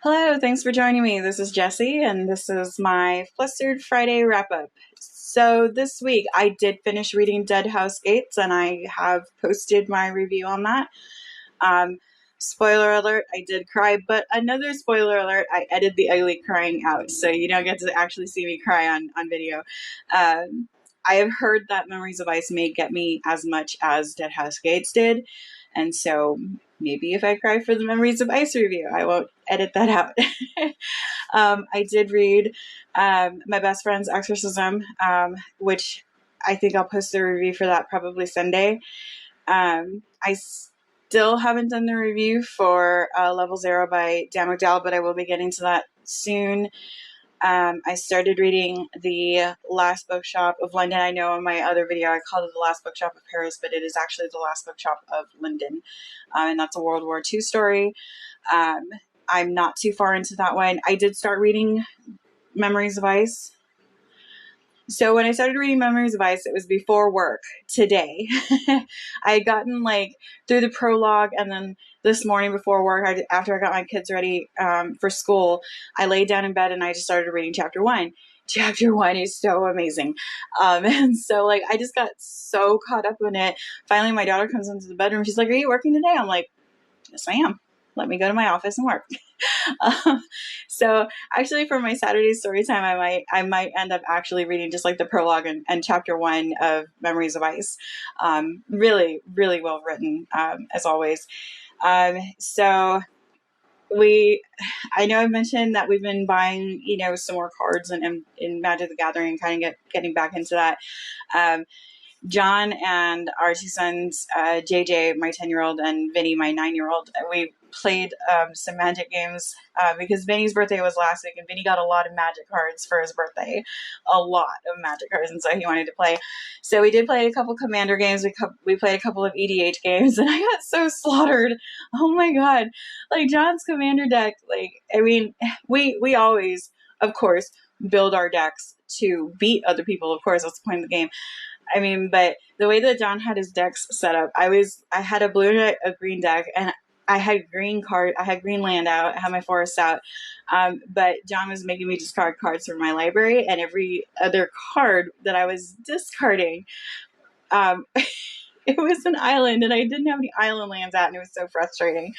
Hello, thanks for joining me. This is Jessie, and this is my Flustered Friday wrap up. So, this week I did finish reading Deadhouse Gates, and I have posted my review on that. Um, Spoiler alert, I did cry, but another spoiler alert, I edited the ugly crying out, so you don't get to actually see me cry on video. I have heard that Memories of Ice may get me as much as Deadhouse Gates did, and so maybe if I cry for the Memories of Ice review, I won't edit that out. I did read my best friend's Exorcism, which I think I'll post the review for that probably Sunday. I still haven't done the review for Level Zero by Dan McDowell, but I will be getting to that soon. I started reading The Last Bookshop of London. I know in my other video I called it The Last Bookshop of Paris, but it is actually The Last Bookshop of London, and that's a World War II story. I'm not too far into that one. I did start reading Memories of Ice. So when I started reading Memories of Ice, it was before work today. I had gotten through the prologue, and then this morning before work, after I got my kids ready for school, I laid down in bed and I just started reading chapter one. Chapter one is so amazing. And so I just got so caught up in it. Finally, my daughter comes into the bedroom. She's like, "Are you working today?" I'm like, "Yes, I am. Let me go to my office and work." So actually for my Saturday story time, I might end up actually reading just the prologue and chapter one of Memories of Ice. Really, really well written, as always. So I know I've mentioned that we've been buying, some more cards and in Magic the Gathering, kind of getting back into that. John and our two sons, JJ, my 10-year-old, and Vinny, my 9-year-old, we played some Magic games because Vinny's birthday was last week, and Vinny got a lot of Magic cards for his birthday, a lot of Magic cards, and so he wanted to play. So we did play a couple Commander games. We played a couple of EDH games, and I got so slaughtered. Oh my god! John's Commander deck, we always, of course, build our decks to beat other people. Of course, that's the point of the game. But the way that John had his decks set up, I had a blue deck, a green deck, and I had green land out, I had my forest out, but John was making me discard cards from my library, and every other card that I was discarding, it was an island, and I didn't have any island lands out, and it was so frustrating.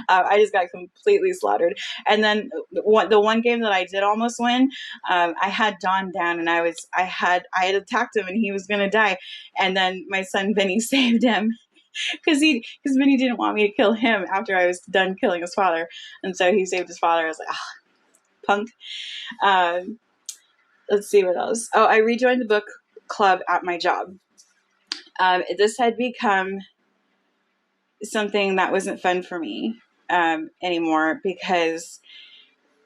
I just got completely slaughtered. And then the one game that I did almost win, I had John down, and I had attacked him, and he was gonna die, and then my son Vinny saved him because Vinny didn't want me to kill him after I was done killing his father, and so he saved his father. I was like, punk. Let's see what else. Oh, I rejoined the book club at my job. This had become something that wasn't fun for me anymore, because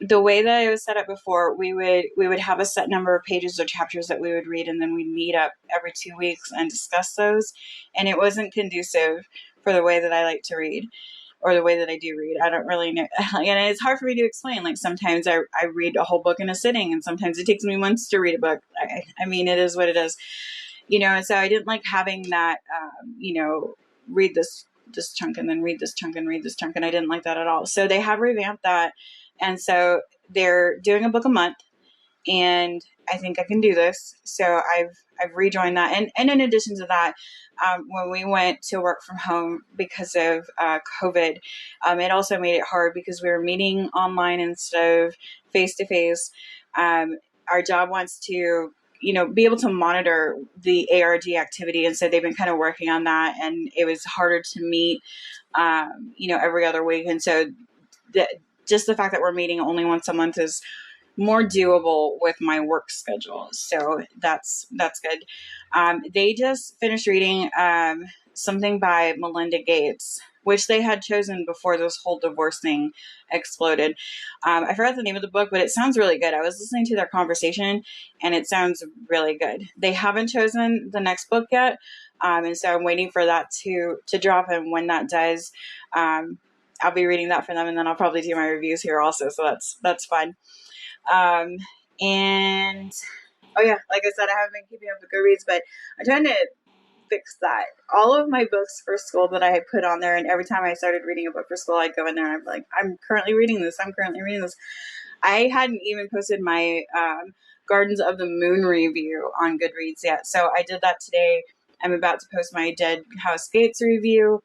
the way that it was set up before, we would have a set number of pages or chapters that we would read, and then we'd meet up every 2 weeks and discuss those, and it wasn't conducive for the way that I like to read, or the way that I do read. I don't really know, and it's hard for me to explain. Sometimes I read a whole book in a sitting, and sometimes it takes me months to read a book. It is what it is, and so I didn't like having that, read this chunk and then read this chunk and read this chunk, and I didn't like that at all. So they have revamped that, and so they're doing a book a month, and I think I can do this. So I've rejoined that, and in addition to that, when we went to work from home because of COVID, it also made it hard because we were meeting online instead of face to face. Our job wants to be able to monitor the ARG activity, and so they've been kind of working on that, and it was harder to meet every other week, and so just the fact that we're meeting only once a month is more doable with my work schedule. So that's good. They just finished reading something by Melinda Gates, which they had chosen before this whole divorce thing exploded. I forgot the name of the book, but it sounds really good. I was listening to their conversation, and it sounds really good. They haven't chosen the next book yet, and so I'm waiting for that to drop, and when that does, I'll be reading that for them, and then I'll probably do my reviews here also, so that's fun. And oh yeah, like I said, I haven't been keeping up with Goodreads, but I'm trying to fix that. All of my books for school that I had put on there, and every time I started reading a book for school, I'd go in there and I'm like, I'm currently reading this. I'm currently reading this. I hadn't even posted my Gardens of the Moon review on Goodreads yet. So I did that today. I'm about to post my Deadhouse Gates review.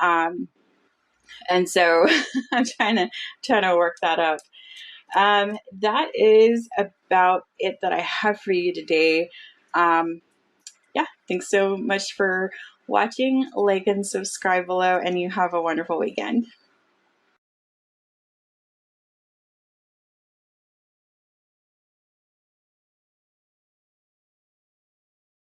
And so I'm trying to work that up. That is about it that I have for you today. Yeah, thanks so much for watching. Like and subscribe below, and you have a wonderful weekend.